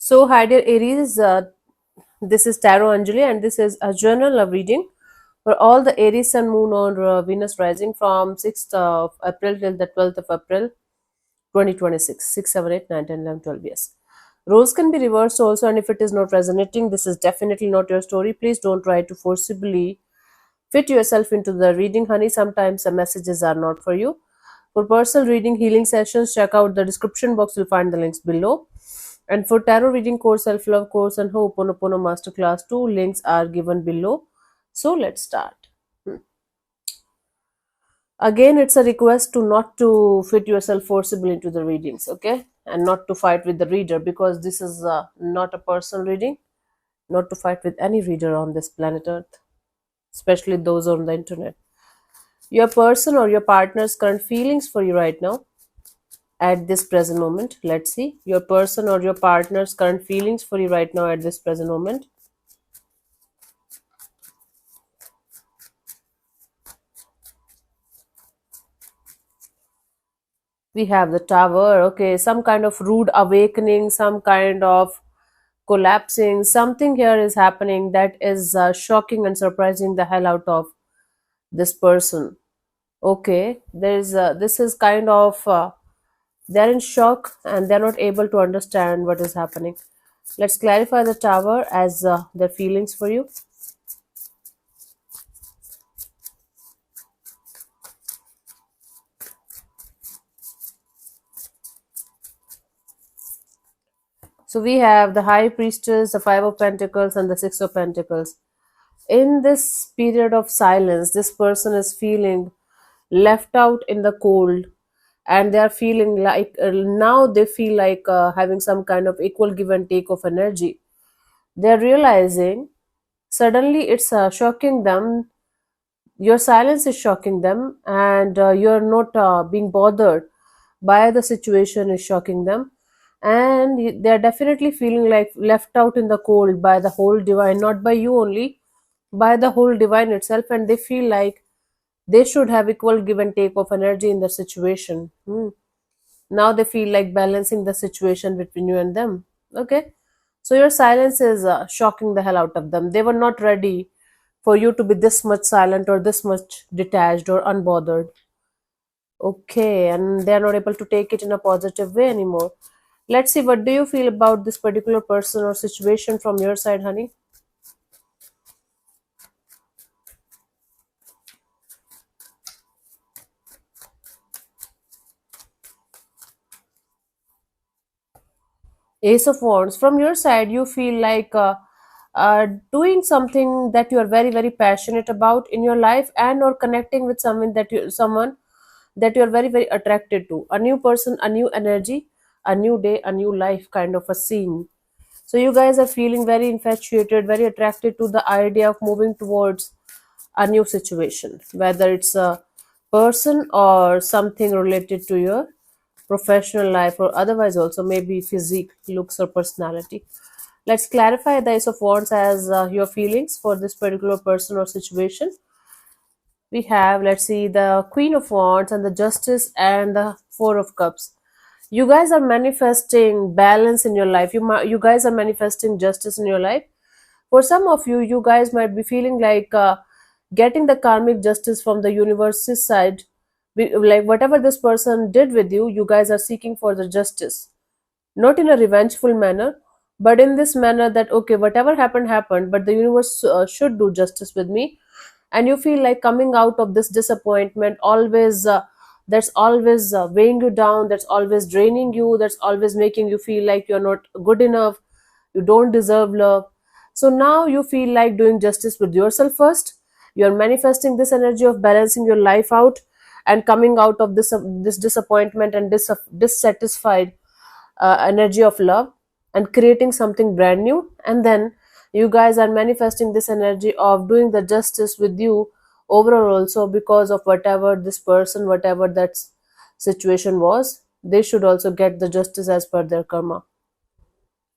So, hi dear Aries, this is Tarot Anjali, and this is a journal of reading for all the Aries Sun, Moon, or Venus rising from 6th of April till the 12th of April 2026. 6, 7, 8, 9, 10, 11, 12. Yes. Roles can be reversed also, and if it is not resonating, this is definitely not your story. Please don't try to forcibly fit yourself into the reading, honey. Sometimes the messages are not for you. For personal reading, healing sessions, check out the description box. You'll find the links below. And for tarot reading course, self-love course, and Ho'oponopono masterclass, two links are given below. So let's start. Again, it's a request to not to fit yourself forcibly into the readings, okay? And not to fight with the reader, because this is not a personal reading. Not to fight with any reader on this planet Earth, especially those on the internet. Your person or your partner's current feelings for you right now at this present moment. Let's see your person or your partner's current feelings for you right now at this present moment. We have the Tower. Okay, some kind of rude awakening, some kind of collapsing. Something here is happening that is shocking and surprising the hell out of this person. Okay, there's this is kind of they're in shock and they're not able to understand what is happening. Let's clarify the Tower as their feelings for you. So we have the High Priestess, the Five of Pentacles, and the Six of Pentacles. In this period of silence, this person is feeling left out in the cold, and they are feeling like now they feel like having some kind of equal give and take of energy. They are realizing suddenly it's shocking them. Your silence is shocking them, and you're not being bothered by the situation is shocking them, and they're definitely feeling like left out in the cold by the whole divine, not by you only, by the whole divine itself, and they feel like they should have equal give and take of energy in the situation. Now they feel like balancing the situation between you and them. Okay, so your silence is shocking the hell out of them. They were not ready for you to be this much silent or this much detached or unbothered. Okay, and they are not able to take it in a positive way anymore. Let's see, what do you feel about this particular person or situation from your side, honey? Ace of Wands. From your side, you feel like doing something that you are very very passionate about in your life, and or connecting with someone that you are very very attracted to. A new person, a new energy, a new day, a new life kind of a scene. So you guys are feeling very infatuated, very attracted to the idea of moving towards a new situation, whether it's a person or something related to your professional life or otherwise, also maybe physique, looks, or personality. Let's clarify the Ace of Wands as your feelings for this particular person or situation. We have, let's see, the Queen of Wands and the Justice and the Four of Cups. You guys are manifesting balance in your life. You guys are manifesting justice in your life. For some of you, you guys might be feeling like getting the karmic justice from the universe's side. Like whatever this person did with you, you guys are seeking for the justice, not in a revengeful manner, but in this manner that okay, whatever happened happened, but the universe should do justice with me. And you feel like coming out of this disappointment always that's always weighing you down, that's always draining you, that's always making you feel like you're not good enough, you don't deserve love. So now you feel like doing justice with yourself first. You're manifesting this energy of balancing your life out and coming out of this disappointment and dissatisfied energy of love, and creating something brand new. And then you guys are manifesting this energy of doing the justice with you overall also, because of whatever this person, whatever that situation was, they should also get the justice as per their karma.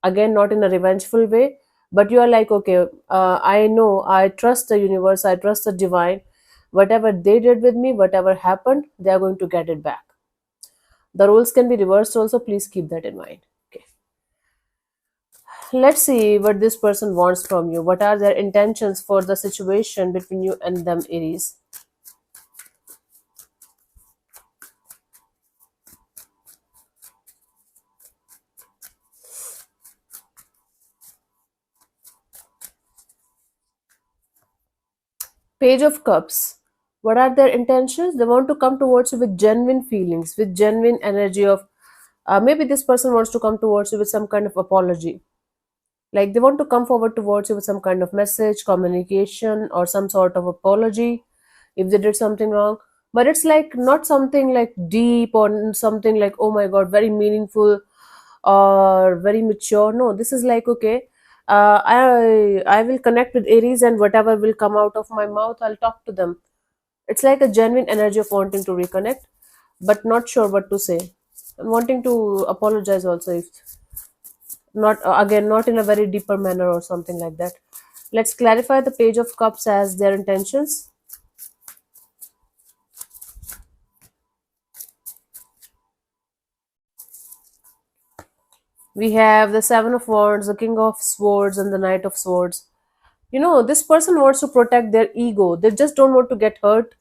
Again, not in a revengeful way, but you are like okay, I know, I trust the universe, I trust the divine. Whatever they did with me, whatever happened, they are going to get it back. The roles can be reversed also, please keep that in mind. Okay. Let's see what this person wants from you. What are their intentions for the situation between you and them, Aries? Page of Cups. What are their intentions? They want to come towards you with genuine feelings, with genuine energy of maybe this person wants to come towards you with some kind of apology. Like they want to come forward towards you with some kind of message, communication, or some sort of apology if they did something wrong. But it's like not something like deep or something like, oh my god, very meaningful or very mature. No, this is like, okay, I will connect with Aries, and whatever will come out of my mouth, I'll talk to them. It's like a genuine energy of wanting to reconnect, but not sure what to say. And wanting to apologize also, if not again, not in a very deeper manner or something like that. Let's clarify the Page of Cups as their intentions. We have the Seven of Wands, the King of Swords, and the Knight of Swords. This person wants to protect their ego. They just don't want to get hurt.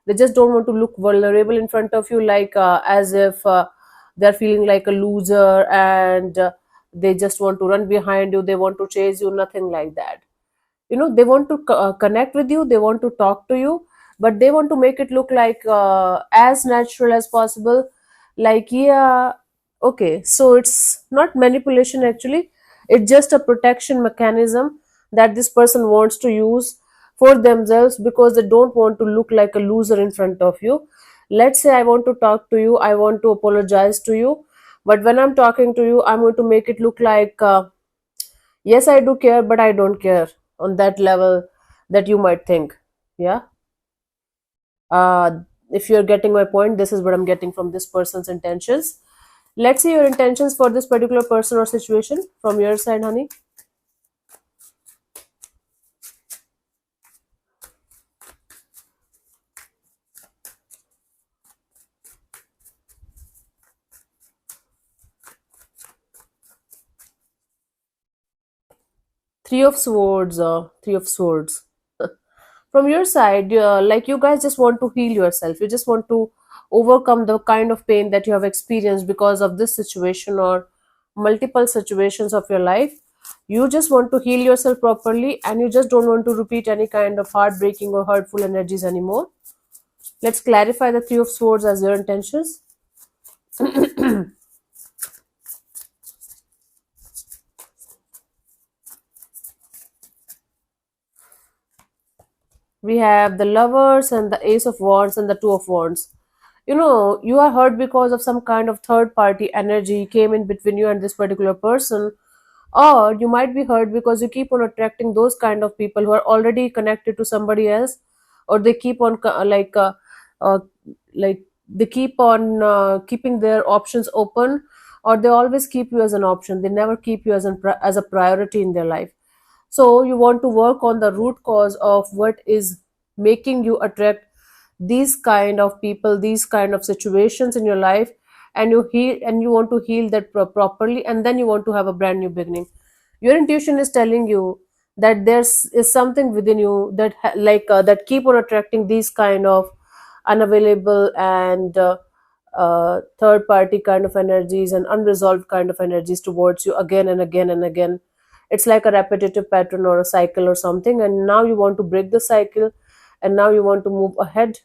They just don't want to look vulnerable in front of you, like as if they're feeling like a loser, and they just want to run behind you. They want to chase you, nothing like that. They want to connect with you, they want to talk to you, but they want to make it look like as natural as possible. Like, yeah, okay, so it's not manipulation actually, it's just a protection mechanism that this person wants to use for themselves, because they don't want to look like a loser in front of you. Let's say I want to talk to you, I want to apologize to you, but when I'm talking to you, I'm going to make it look like, yes, I do care, but I don't care on that level that you might think. Yeah. uh if you're getting my point, this is what I'm getting from this person's intentions. Let's see your intentions for this particular person or situation from your side, honey. Three of swords. From your side, like you guys just want to heal yourself, you just want to overcome the kind of pain that you have experienced because of this situation or multiple situations of your life. You just want to heal yourself properly, and you just don't want to repeat any kind of heartbreaking or hurtful energies anymore. Let's clarify the Three of Swords as your intentions. We have the Lovers and the Ace of Wands and the Two of Wands. You are hurt because of some kind of third party energy came in between you and this particular person, or you might be hurt because you keep on attracting those kind of people who are already connected to somebody else, or they keep on uh, like they keep on keeping their options open, or they always keep you as an option, they never keep you as a priority in their life. So you want to work on the root cause of what is making you attract these kind of people, these kind of situations in your life, and you want to heal that properly, and then you want to have a brand new beginning. Your intuition is telling you that there's is something within you that that keep on attracting these kind of unavailable and third party kind of energies and unresolved kind of energies towards you again and again and again. It's like a repetitive pattern or a cycle or something, and now you want to break the cycle, and now you want to move ahead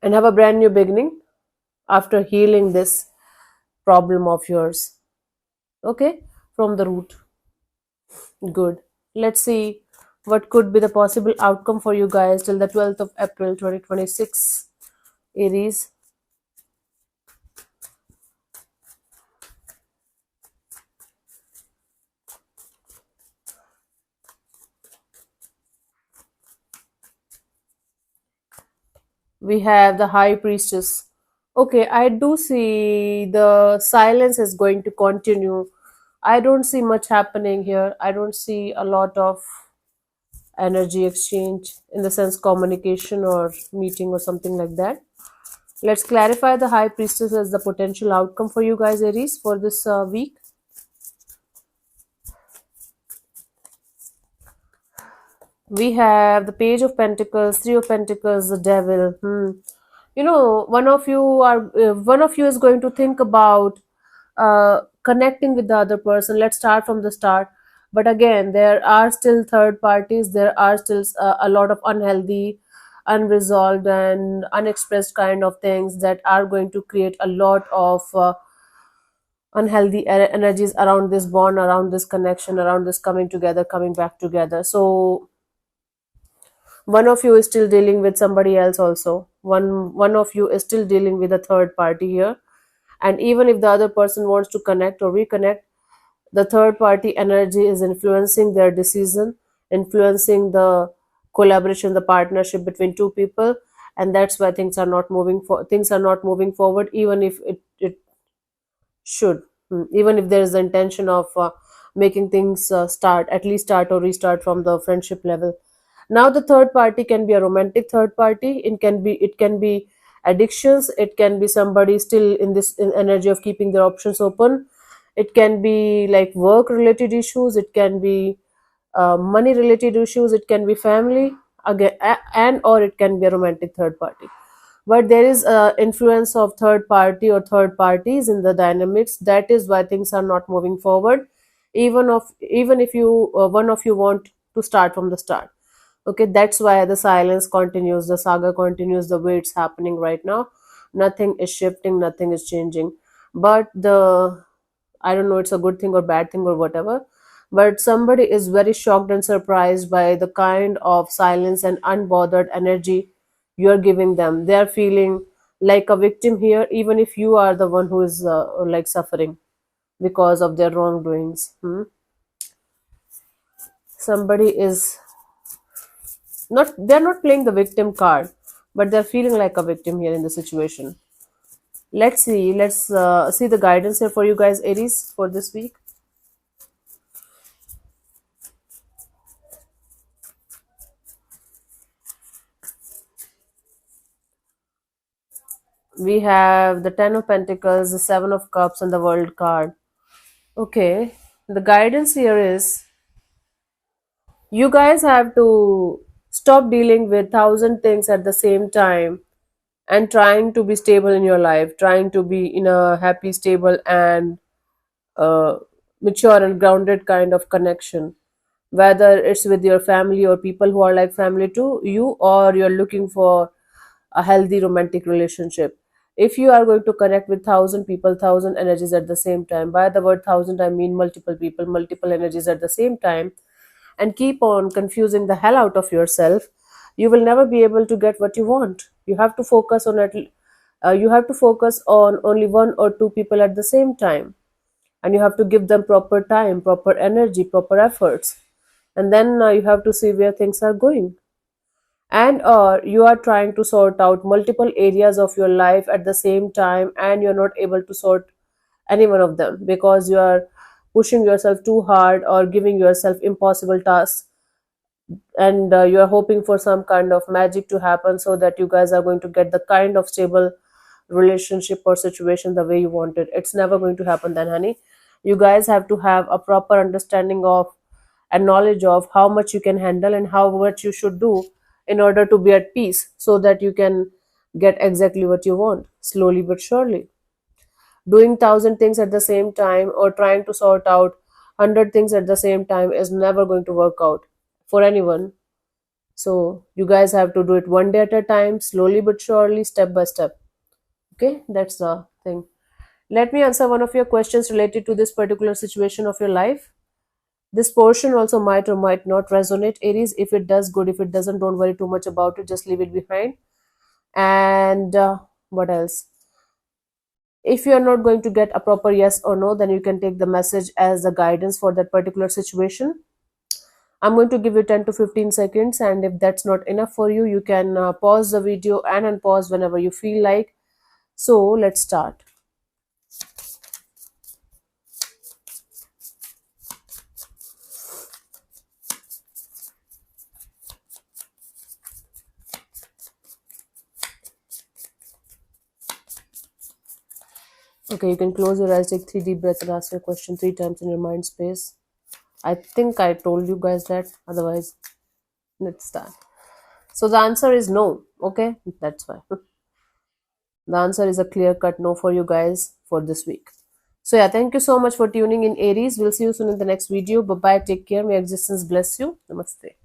and have a brand new beginning after healing this problem of yours. Okay, from the root. Good. Let's see what could be the possible outcome for you guys till the 12th of April 2026, Aries. We have the High Priestess. Okay, I do see the silence is going to continue. I don't see much happening here. I don't see a lot of energy exchange in the sense communication or meeting or something like that. Let's clarify the High Priestess as the potential outcome for you guys, Aries, for this week. We have the Page of Pentacles, Three of Pentacles, the Devil. One of you is going to think about connecting with the other person. Let's start from the start. But again, there are still third parties. There are still a lot of unhealthy, unresolved, and unexpressed kind of things that are going to create a lot of unhealthy energies around this bond, around this connection, around this coming together, coming back together. So one of you is still dealing with somebody else also. One of you is still dealing with a third party here. And even if the other person wants to connect or reconnect, the third party energy is influencing their decision, influencing the collaboration, the partnership between two people. And that's why things are not moving forward, even if it should. Even if there is the intention of making things start, at least start or restart from the friendship level. Now the third party can be a romantic third party. It can be addictions. It can be somebody still in this energy of keeping their options open. It can be like work related issues. It can be money related issues. It can be family again, and or it can be a romantic third party. But there is influence of third party or third parties in the dynamics. That is why things are not moving forward, even if you one of you want to start from the start. Okay, that's why the silence continues, the saga continues the way it's happening right now. Nothing is shifting, nothing is changing. But the I don't know, it's a good thing or bad thing or whatever, but somebody is very shocked and surprised by the kind of silence and unbothered energy you're giving them. They're feeling like a victim here, even if you are the one who is like suffering because of their wrongdoings. Somebody is they're not playing the victim card, but they're feeling like a victim here in the situation. Let's see the guidance here for you guys, Aries, for this week. We have the Ten of Pentacles, the Seven of Cups, and the World card. Okay, the guidance here is you guys have to stop dealing with thousand things at the same time and trying to be stable in your life, trying to be in a happy, stable, and uh, mature and grounded kind of connection. Whether it's with your family or people who are like family to you, or you're looking for a healthy romantic relationship. If you are going to connect with thousand people, thousand energies at the same time, by the word thousand I mean multiple people, multiple energies at the same time, and keep on confusing the hell out of yourself, you will never be able to get what you want. You have to focus on you have to focus on only one or two people at the same time, and you have to give them proper time, proper energy, proper efforts, and then you have to see where things are going. And or you are trying to sort out multiple areas of your life at the same time, and you're not able to sort any one of them because you are pushing yourself too hard or giving yourself impossible tasks, and you are hoping for some kind of magic to happen so that you guys are going to get the kind of stable relationship or situation the way you want it. It's never going to happen then, honey. You guys have to have a proper understanding of and knowledge of how much you can handle and how much you should do in order to be at peace, so that you can get exactly what you want slowly but surely. Doing thousand things at the same time or trying to sort out hundred things at the same time is never going to work out for anyone. So you guys have to do it one day at a time, slowly but surely, step by step. Okay, that's the thing. Let me answer one of your questions related to this particular situation of your life. This portion also might or might not resonate, Aries. If it does, good. If it doesn't, don't worry too much about it. Just leave it behind. And what else? If you are not going to get a proper yes or no, then you can take the message as a guidance for that particular situation. I'm going to give you 10 to 15 seconds, and if that's not enough for you, you can pause the video and unpause whenever you feel like. So let's start. Okay, you can close your eyes, take 3 deep breaths, and ask your question 3 times in your mind space. I think I told you guys that, otherwise Let's start. So the answer is no. Okay, that's why. The answer is a clear cut no for you guys for this week. So yeah, thank you so much for tuning in, Aries. We'll see you soon in the next video. Bye bye. Take care. May existence bless you. Namaste.